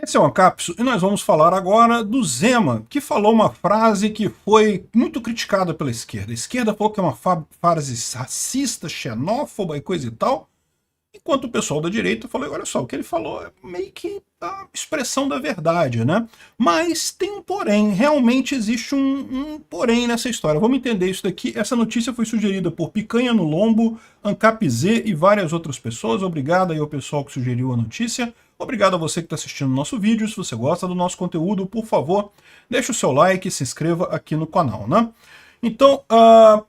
Esse é o Ancapso e nós vamos falar agora do Zema, que falou uma frase que foi muito criticada pela esquerda. A esquerda falou que é uma frase racista, xenófoba e coisa e tal, enquanto o pessoal da direita falou, olha só, o que ele falou é meio que a expressão da verdade, né? Mas tem um porém, realmente existe um porém nessa história. Vamos entender isso daqui. Essa notícia foi sugerida por Picanha no Lombo, Ancap Z e várias outras pessoas. Obrigado aí ao pessoal que sugeriu a notícia. Obrigado a você que está assistindo o nosso vídeo. Se você gosta do nosso conteúdo, por favor, deixe o seu like e se inscreva aqui no canal, né? Então,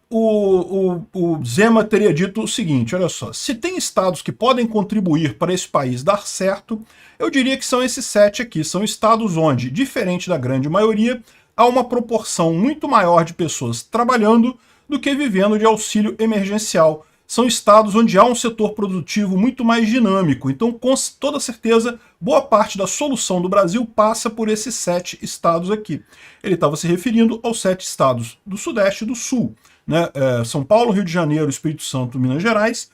o Zema teria dito o seguinte, olha só, se tem estados que podem contribuir para esse país dar certo, eu diria que são esses 7 aqui, são estados onde, diferente da grande maioria, há uma proporção muito maior de pessoas trabalhando do que vivendo de auxílio emergencial. São estados onde há um setor produtivo muito mais dinâmico. Então, com toda certeza, boa parte da solução do Brasil passa por esses 7 estados aqui. Ele estava se referindo aos 7 estados do Sudeste e do Sul, né? São Paulo, Rio de Janeiro, Espírito Santo, Minas Gerais,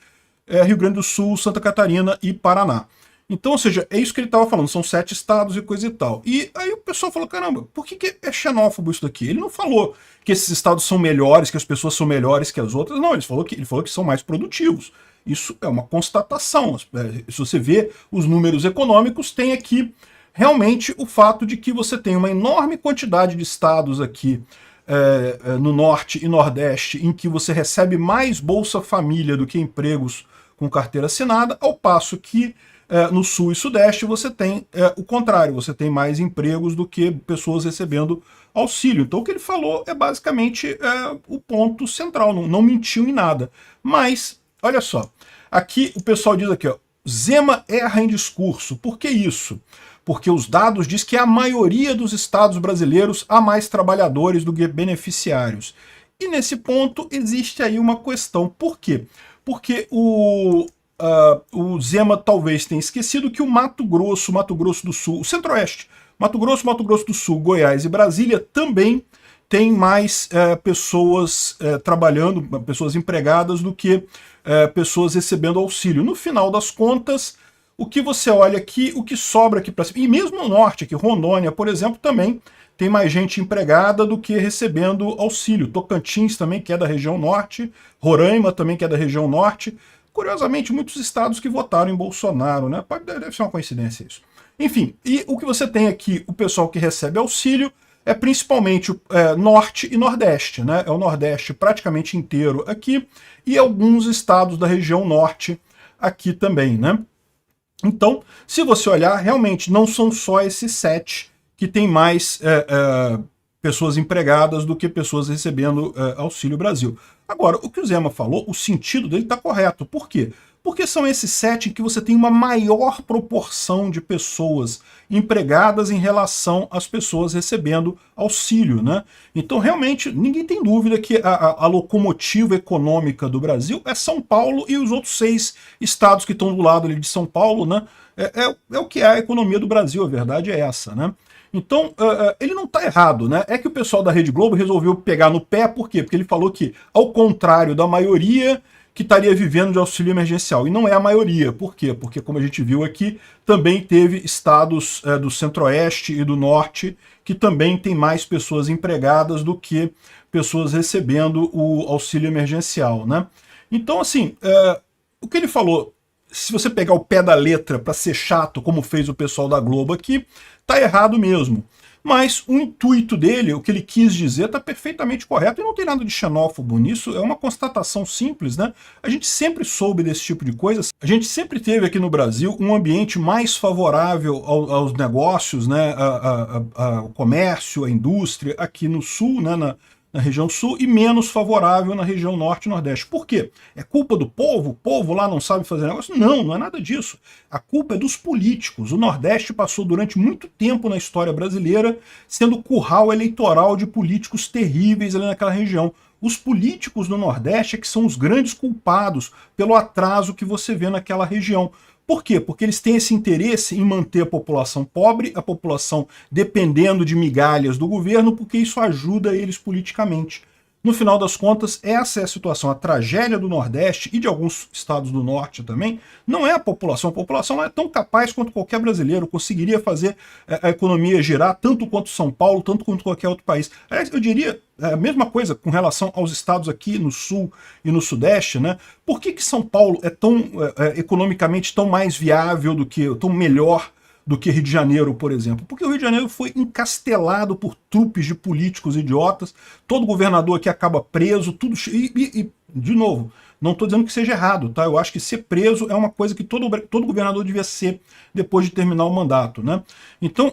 Rio Grande do Sul, Santa Catarina e Paraná. Então, ou seja, é isso que ele estava falando, são 7 estados e coisa e tal. E aí o pessoal falou, caramba, por que é xenófobo isso daqui? Ele não falou que esses estados são melhores, que as pessoas são melhores que as outras, não, ele falou que são mais produtivos. Isso é uma constatação. Se você vê os números econômicos, tem aqui realmente o fato de que você tem uma enorme quantidade de estados aqui no Norte e Nordeste em que você recebe mais Bolsa Família do que empregos com carteira assinada, ao passo que no Sul e Sudeste você tem o contrário, você tem mais empregos do que pessoas recebendo auxílio. Então o que ele falou é basicamente o ponto central, não mentiu em nada. Mas, olha só, aqui o pessoal diz aqui, ó, Zema erra em discurso. Por que isso? Porque os dados dizem que a maioria dos estados brasileiros há mais trabalhadores do que beneficiários. E nesse ponto existe aí uma questão. Por quê? Porque o Zema talvez tenha esquecido que o Mato Grosso do Sul, o Centro-Oeste, Mato Grosso do Sul, Goiás e Brasília também tem mais pessoas trabalhando, pessoas empregadas do que pessoas recebendo auxílio. No final das contas, o que você olha aqui, o que sobra aqui para cima, e mesmo no norte, aqui Rondônia, por exemplo, também tem mais gente empregada do que recebendo auxílio. Tocantins também, que é da região norte, Roraima também, que é da região norte. Curiosamente, muitos estados que votaram em Bolsonaro, né? Deve ser uma coincidência isso. Enfim, e o que você tem aqui, o pessoal que recebe auxílio, é principalmente Norte e Nordeste, né? É o Nordeste praticamente inteiro aqui, e alguns estados da região Norte aqui também, né? Então, se você olhar, realmente não são só esses 7 que tem mais pessoas empregadas do que pessoas recebendo Auxílio Brasil. Agora, o que o Zema falou, o sentido dele está correto. Por quê? Porque são esses 7 em que você tem uma maior proporção de pessoas empregadas em relação às pessoas recebendo auxílio, né? Então, realmente, ninguém tem dúvida que a locomotiva econômica do Brasil é São Paulo e os outros 6 estados que estão do lado ali de São Paulo, né? É o que é a economia do Brasil, a verdade é essa, né? Então, ele não está errado, né? É que o pessoal da Rede Globo resolveu pegar no pé, por quê? Porque ele falou que, ao contrário da maioria que estaria vivendo de auxílio emergencial, e não é a maioria. Por quê? Porque, como a gente viu aqui, também teve estados do Centro-Oeste e do Norte que também tem mais pessoas empregadas do que pessoas recebendo o auxílio emergencial, né? Então, assim, o que ele falou, se você pegar o pé da letra para ser chato, como fez o pessoal da Globo aqui, tá errado mesmo. Mas o intuito dele, o que ele quis dizer, está perfeitamente correto e não tem nada de xenófobo nisso, é uma constatação simples, né? A gente sempre soube desse tipo de coisa, a gente sempre teve aqui no Brasil um ambiente mais favorável aos negócios, né? Ao comércio, à indústria, aqui no Sul, né? Na região sul, e menos favorável na região norte e nordeste. Por quê? É culpa do povo? O povo lá não sabe fazer negócio? Não, não é nada disso. A culpa é dos políticos. O Nordeste passou durante muito tempo na história brasileira sendo curral eleitoral de políticos terríveis ali naquela região. Os políticos do Nordeste é que são os grandes culpados pelo atraso que você vê naquela região. Por quê? Porque eles têm esse interesse em manter a população pobre, a população dependendo de migalhas do governo, porque isso ajuda eles politicamente. No final das contas, essa é a situação. A tragédia do Nordeste e de alguns estados do Norte também não é a população. A população não é tão capaz quanto qualquer brasileiro, conseguiria fazer a economia girar tanto quanto São Paulo, tanto quanto qualquer outro país. Aliás, eu diria a mesma coisa com relação aos estados aqui no Sul e no Sudeste, né? Por que São Paulo é tão economicamente tão mais viável do que, tão melhor do que Rio de Janeiro, por exemplo? Porque o Rio de Janeiro foi encastelado por trupes de políticos idiotas, todo governador aqui acaba preso, tudo... E de novo, não estou dizendo que seja errado, tá? Eu acho que ser preso é uma coisa que todo governador devia ser depois de terminar o mandato, né? Então,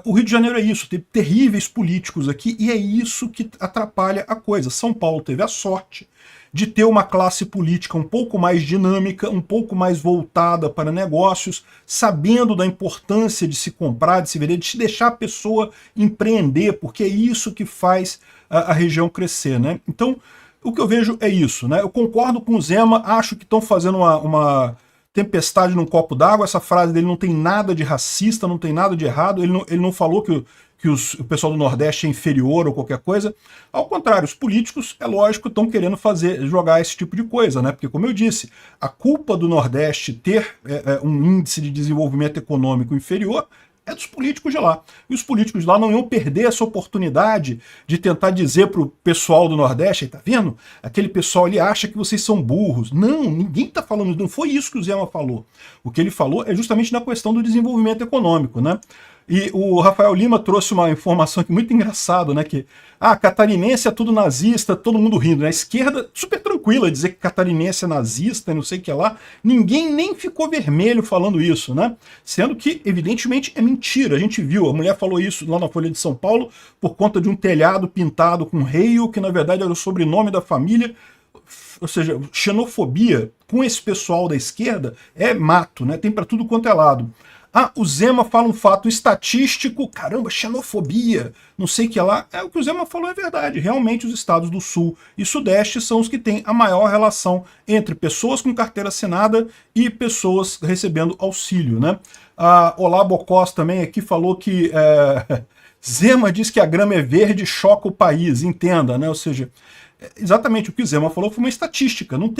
o Rio de Janeiro é isso, tem terríveis políticos aqui, e é isso que atrapalha a coisa. São Paulo teve a sorte de ter uma classe política um pouco mais dinâmica, um pouco mais voltada para negócios, sabendo da importância de se comprar, de se vender, de se deixar a pessoa empreender, porque é isso que faz a região crescer, né? Então, o que eu vejo é isso, né? Eu concordo com o Zema, acho que estão fazendo uma tempestade num copo d'água. Essa frase dele não tem nada de racista, não tem nada de errado, ele não falou que o pessoal do Nordeste é inferior ou qualquer coisa. Ao contrário, os políticos, é lógico, estão querendo jogar esse tipo de coisa, né? Porque, como eu disse, a culpa do Nordeste ter um índice de desenvolvimento econômico inferior é dos políticos de lá. E os políticos de lá não iam perder essa oportunidade de tentar dizer para o pessoal do Nordeste, tá vendo? Aquele pessoal ali acha que vocês são burros. Não, ninguém está falando isso, não foi isso que o Zema falou. O que ele falou é justamente na questão do desenvolvimento econômico, né? E o Rafael Lima trouxe uma informação aqui muito engraçada, né? Que catarinense é tudo nazista, todo mundo rindo, né? A esquerda super tranquila dizer que catarinense é nazista e não sei o que lá. Ninguém nem ficou vermelho falando isso, né? Sendo que, evidentemente, é mentira. A gente viu, a mulher falou isso lá na Folha de São Paulo por conta de um telhado pintado com reio, que na verdade era o sobrenome da família. Ou seja, xenofobia com esse pessoal da esquerda é mato, né? Tem para tudo quanto é lado. O Zema fala um fato estatístico, caramba, xenofobia, não sei o que lá. O que o Zema falou é verdade. Realmente os estados do Sul e Sudeste são os que têm a maior relação entre pessoas com carteira assinada e pessoas recebendo auxílio, né? Olá Bocós também aqui falou que Zema diz que a grama é verde, choca o país, entenda, né? Ou seja, exatamente o que o Zema falou foi uma estatística, não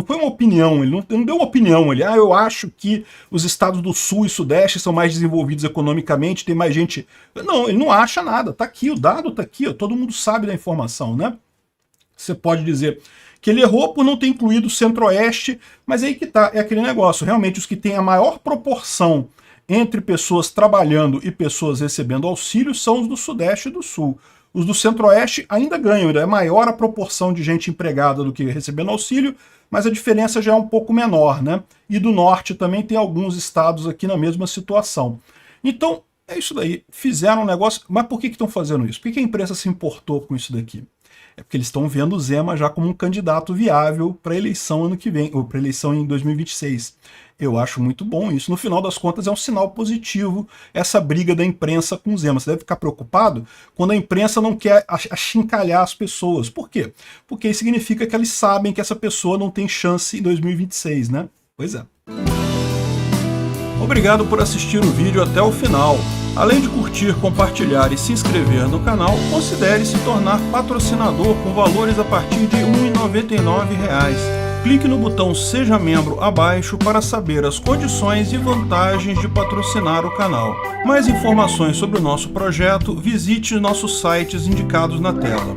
foi uma opinião, ele não deu uma opinião, eu acho que os estados do Sul e Sudeste são mais desenvolvidos economicamente, tem mais gente... Não, ele não acha nada, tá aqui, o dado tá aqui, todo mundo sabe da informação, né? Você pode dizer que ele errou por não ter incluído o Centro-Oeste, mas aí que tá, é aquele negócio, realmente os que têm a maior proporção entre pessoas trabalhando e pessoas recebendo auxílio são os do Sudeste e do Sul. Os do Centro-Oeste ainda ganham, ainda é maior a proporção de gente empregada do que recebendo auxílio, mas a diferença já é um pouco menor, né? E do Norte também tem alguns estados aqui na mesma situação. Então, é isso daí. Fizeram um negócio, mas por que estão fazendo isso? Por que a imprensa se importou com isso daqui? É porque eles estão vendo o Zema já como um candidato viável para a eleição ano que vem, ou para a eleição em 2026. Eu acho muito bom isso. No final das contas, é um sinal positivo essa briga da imprensa com o Zema. Você deve ficar preocupado quando a imprensa não quer achincalhar as pessoas. Por quê? Porque isso significa que eles sabem que essa pessoa não tem chance em 2026, né? Pois é. Obrigado por assistir o vídeo até o final. Além de curtir, compartilhar e se inscrever no canal, considere se tornar patrocinador com valores a partir de R$ 1,99. Clique no botão Seja Membro abaixo para saber as condições e vantagens de patrocinar o canal. Mais informações sobre o nosso projeto, visite nossos sites indicados na tela.